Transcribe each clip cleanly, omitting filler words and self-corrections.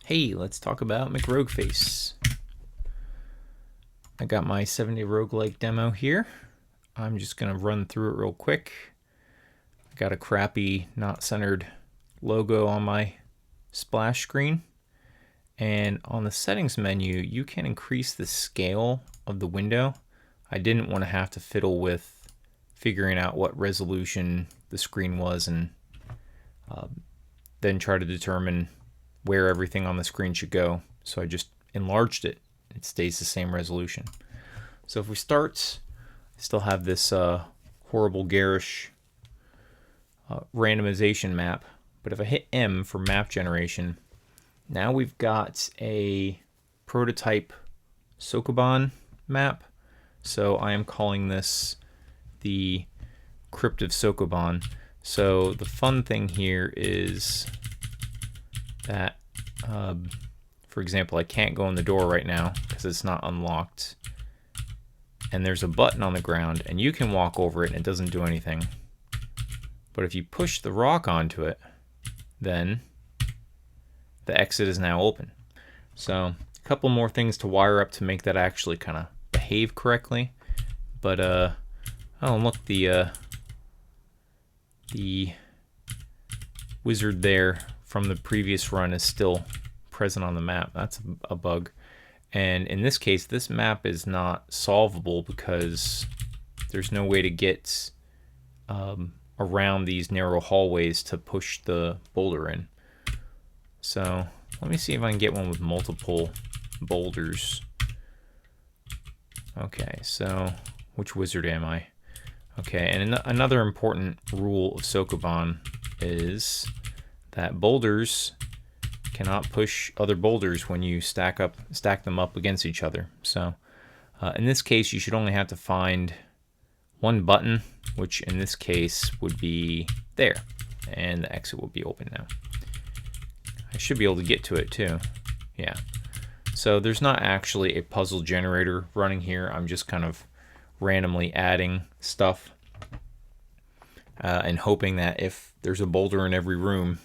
Hey, let's talk about McRogueFace. I got my 7-day roguelike demo here. I'm just going to run through it real quick. I got a crappy, not centered logo on my splash screen. And on the settings menu, you can increase the scale of the window. I didn't want to have to fiddle with figuring out what resolution the screen was and then try to determine where everything on the screen should go. So I just enlarged it. It stays the same resolution. So if we start, I still have this horrible garish randomization map. But if I hit M for map generation, now we've got a prototype Sokoban map. So I am calling this the Crypt of Sokoban. So the fun thing here is that, for example, I can't go in the door right now because it's not unlocked. And there's a button on the ground, and you can walk over it and it doesn't do anything. But if you push the rock onto it, then the exit is now open. So a couple more things to wire up to make that actually kind of behave correctly. But oh, look, the wizard there from the previous run is still present on the map. That's a bug. And in this case, this map is not solvable because there's no way to get around these narrow hallways to push the boulder in. So let me see if I can get one with multiple boulders. Okay, so which wizard am I? Okay, and another important rule of Sokoban is that boulders cannot push other boulders when you stack them up against each other. So in this case, you should only have to find one button, which in this case would be there, and the exit will be open now. I should be able to get to it too. Yeah. So there's not actually a puzzle generator running here. I'm just kind of randomly adding stuff and hoping that if there's a boulder in every room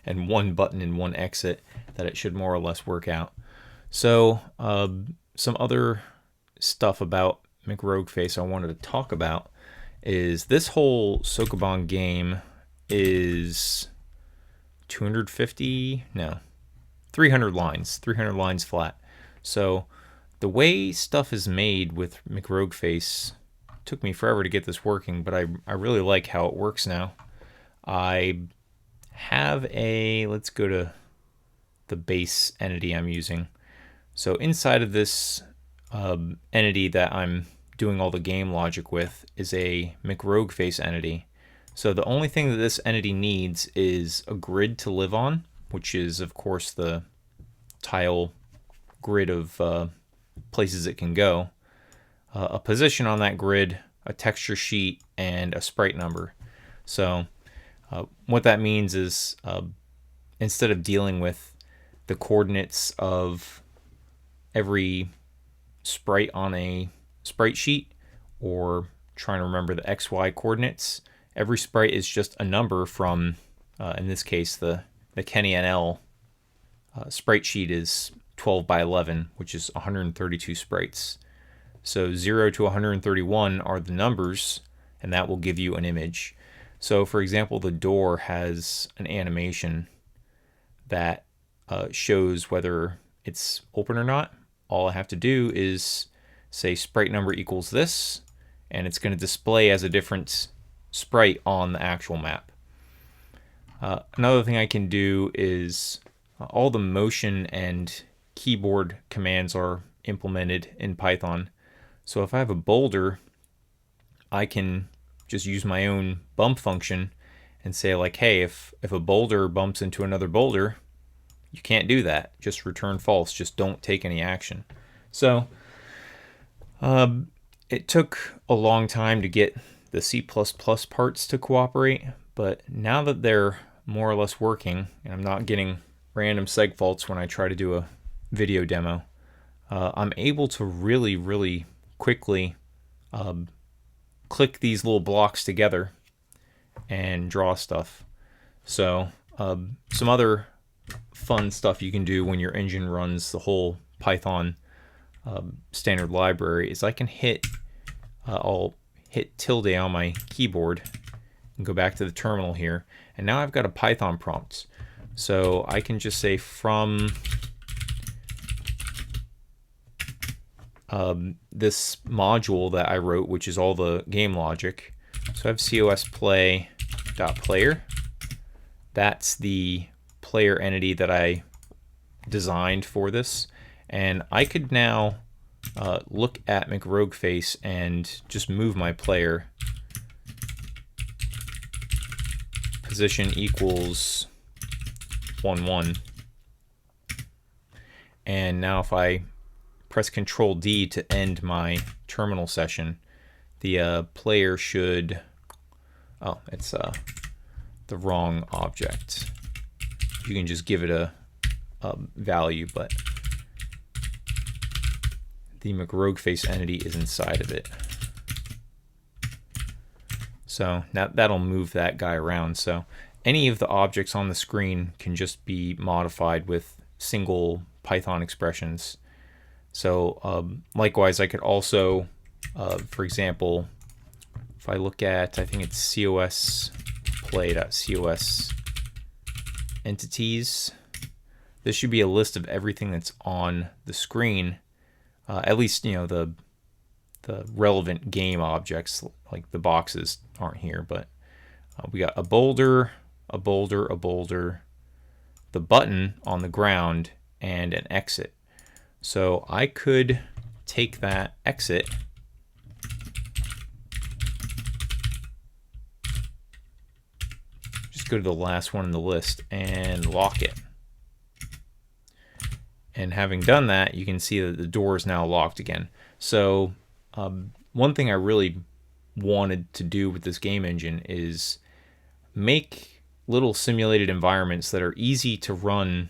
and one button and one exit, that it should more or less work out. So some other stuff about McRogueFace I wanted to talk about is this whole Sokoban game is 300 lines flat. So the way stuff is made with McRogueFace took me forever to get this working, but I really like how it works now. I have let's go to the base entity I'm using. So inside of this entity that I'm doing all the game logic with is a McRogueFace entity. So the only thing that this entity needs is a grid to live on, which is of course the tile grid of places it can go, a position on that grid, a texture sheet, and a sprite number. So what that means is instead of dealing with the coordinates of every sprite on a sprite sheet or trying to remember the XY coordinates, every sprite is just a number from, in this case, the Kenny NL sprite sheet is 12 by 11, which is 132 sprites. So 0 to 131 are the numbers, and that will give you an image. So for example, the door has an animation that shows whether it's open or not. All I have to do is say sprite number equals this, and it's going to display as a different sprite on the actual map. Another thing I can do is all the motion and keyboard commands are implemented in Python. So if I have a boulder, I can just use my own bump function and say like, hey, if a boulder bumps into another boulder, you can't do that. Just return false. Just don't take any action. So it took a long time to get the C++ parts to cooperate, but now that they're more or less working, and I'm not getting random seg faults when I try to do a video demo, I'm able to really quickly click these little blocks together and draw stuff. So some other fun stuff you can do when your engine runs the whole Python standard library is I can I'll hit tilde on my keyboard and go back to the terminal here, and now I've got a Python prompt. So I can just say from this module that I wrote, which is all the game logic. So I have COS play.player. That's the player entity that I designed for this. And I could now look at McRogueFace and just move my player. Position equals 1, 1. And now if I press Control D to end my terminal session, the player should, oh, it's the wrong object. You can just give it a value, but the McRogueFace entity is inside of it. So now that'll move that guy around. So any of the objects on the screen can just be modified with single Python expressions. So likewise, I could also, for example, if I look at, I think it's COS play.cos entities, this should be a list of everything that's on the screen, at least, you know, the relevant game objects, like the boxes aren't here, but we got a boulder, a boulder, a boulder, the button on the ground, and an exit. So I could take that exit just go to the last one in the list and lock it. And having done that, you can see that the door is now locked again. So one thing I really wanted to do with this game engine is make little simulated environments that are easy to run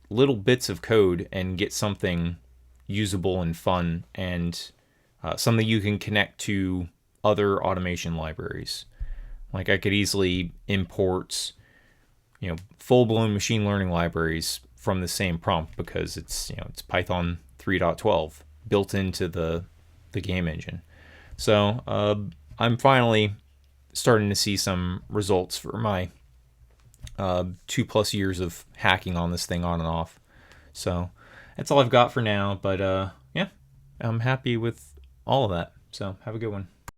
little bits of code and get something usable and fun, and something you can connect to other automation libraries. Like I could easily import, you know, full-blown machine learning libraries from the same prompt because it's, you know, it's Python 3.12 built into the game engine. So I'm finally starting to see some results for my 2+ years of hacking on this thing on and off. So that's all I've got for now, but yeah, I'm happy with all of that. So have a good one.